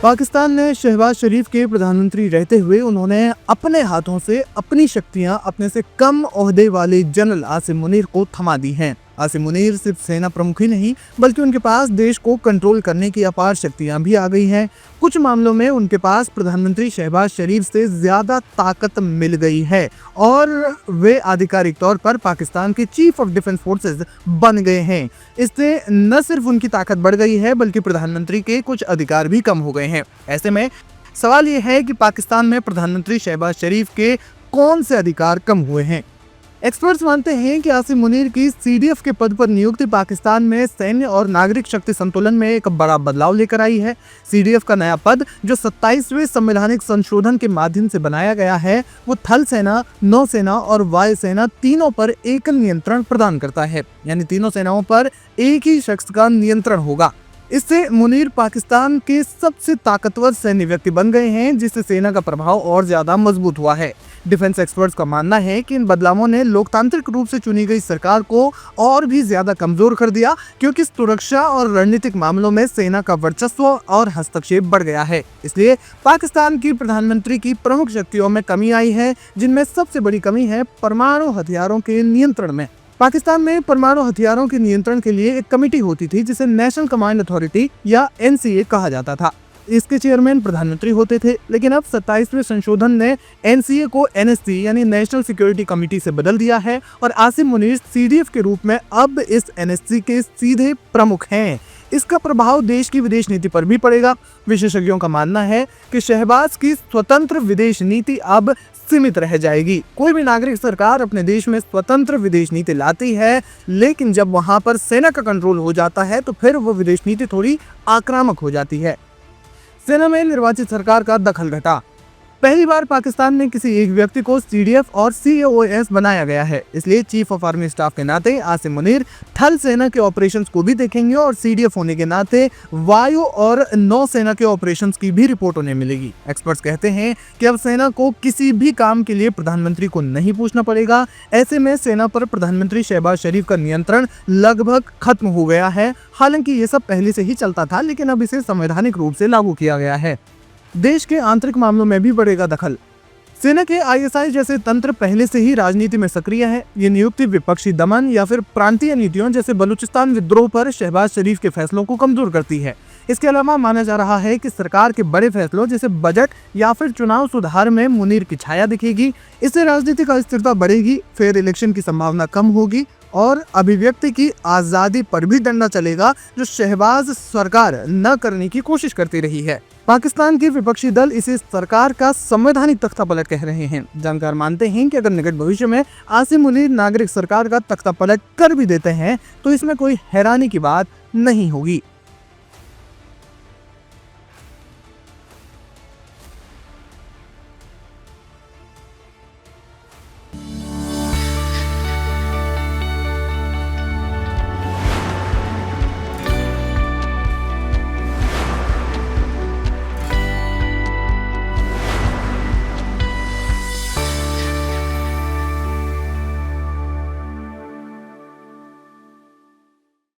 पाकिस्तान ने शहबाज शरीफ के प्रधानमंत्री रहते हुए उन्होंने अपने हाथों से अपनी शक्तियां अपने से कम ओहदे वाले जनरल आसिम मुनीर को थमा दी हैं। आसिम मुनीर सिर्फ सेना प्रमुख ही नहीं बल्कि उनके पास देश को कंट्रोल करने की अपार शक्तियां भी आ गई हैं। कुछ मामलों में उनके पास प्रधानमंत्री शहबाज शरीफ से ज्यादा ताकत मिल गई है और वे आधिकारिक तौर पर पाकिस्तान के चीफ ऑफ डिफेंस फोर्सेस बन गए हैं। इससे न सिर्फ उनकी ताकत बढ़ गई है बल्कि प्रधानमंत्री के कुछ अधिकार भी कम हो गए हैं। ऐसे में सवाल यह है कि पाकिस्तान में प्रधानमंत्री शहबाज शरीफ के कौन से अधिकार कम हुए हैं। एक्सपर्ट्स मानते हैं कि आसिम मुनीर की सीडीएफ के पद पर नियुक्ति पाकिस्तान में सैन्य और नागरिक शक्ति संतुलन में एक बड़ा बदलाव लेकर आई है। सीडीएफ का नया पद जो 27वें संवैधानिक संशोधन के माध्यम से बनाया गया है, वो थल सेना, नौसेना और वायुसेना तीनों पर एकल नियंत्रण प्रदान करता है, यानी तीनों सेनाओं पर एक ही शख्स का नियंत्रण होगा। इससे मुनीर पाकिस्तान के सबसे ताकतवर सैन्य व्यक्ति बन गए हैं, जिससे सेना का प्रभाव और ज्यादा मजबूत हुआ है। डिफेंस एक्सपर्ट्स का मानना है कि इन बदलावों ने लोकतांत्रिक रूप से चुनी गई सरकार को और भी ज्यादा कमजोर कर दिया, क्योंकि सुरक्षा और रणनीतिक मामलों में सेना का वर्चस्व और हस्तक्षेप बढ़ गया है। इसलिए पाकिस्तान की प्रधानमंत्री की प्रमुख शक्तियों में कमी आई है, जिनमें सबसे बड़ी कमी है परमाणु हथियारों के नियंत्रण में। पाकिस्तान में परमाणु हथियारों के नियंत्रण के लिए एक कमेटी होती थी जिसे नेशनल कमांड अथॉरिटी या एनसीए कहा जाता था। इसके चेयरमैन प्रधानमंत्री होते थे, लेकिन अब 27वें संशोधन ने एनसीए को एनएससी यानी नेशनल सिक्योरिटी कमेटी से बदल दिया है और आसिम मुनीर सीडीएफ के रूप में अब इस एनएससी के सीधे प्रमुख हैं। इसका प्रभाव देश की विदेश नीति पर भी पड़ेगा। विशेषज्ञों का मानना है कि शहबाज की स्वतंत्र विदेश नीति अब सीमित रह जाएगी। कोई भी नागरिक सरकार अपने देश में स्वतंत्र विदेश नीति लाती है, लेकिन जब वहां पर सेना का कंट्रोल हो जाता है तो फिर वो विदेश नीति थोड़ी आक्रामक हो जाती है। सेना में निर्वाचित सरकार का दखल घटा। पहली बार पाकिस्तान में किसी एक व्यक्ति को सीडीएफ और सीएओएस बनाया गया है, इसलिए चीफ ऑफ आर्मी स्टाफ के नाते आसिम मुनीर थल सेना के ऑपरेशंस को भी देखेंगे और सीडीएफ होने के नाते वायु और नौसेना के ऑपरेशंस की भी रिपोर्ट उन्हें मिलेगी। एक्सपर्ट्स कहते हैं कि अब सेना को किसी भी काम के लिए प्रधानमंत्री को नहीं पूछना पड़ेगा। ऐसे में सेना पर प्रधानमंत्री शहबाज शरीफ का नियंत्रण लगभग खत्म हो गया है। हालांकि ये सब पहले से ही चलता था, लेकिन अब इसे संवैधानिक रूप से लागू किया गया है। देश के आंतरिक मामलों में भी बढ़ेगा दखल। सेना के आईएसआई जैसे तंत्र पहले से ही राजनीति में सक्रिय है। ये नियुक्ति विपक्षी दमन या फिर प्रांतीय नीतियों जैसे बलूचिस्तान विद्रोह पर शहबाज शरीफ के फैसलों को कमजोर करती है। इसके अलावा माना जा रहा है कि सरकार के बड़े फैसलों जैसे बजट या फिर चुनाव सुधार में मुनीर की छाया दिखेगी। इससे राजनीतिक अस्थिरता बढ़ेगी, फेयर इलेक्शन की संभावना कम होगी और अभिव्यक्ति की आजादी पर भी डंडा चलेगा, जो शहबाज सरकार न करने की कोशिश करती रही है। पाकिस्तान के विपक्षी दल इसे सरकार का संवैधानिक तख्तापलट कह रहे हैं। जानकार मानते हैं कि अगर निकट भविष्य में आसिम मुनीर नागरिक सरकार का तख्तापलट कर भी देते हैं तो इसमें कोई हैरानी की बात नहीं होगी।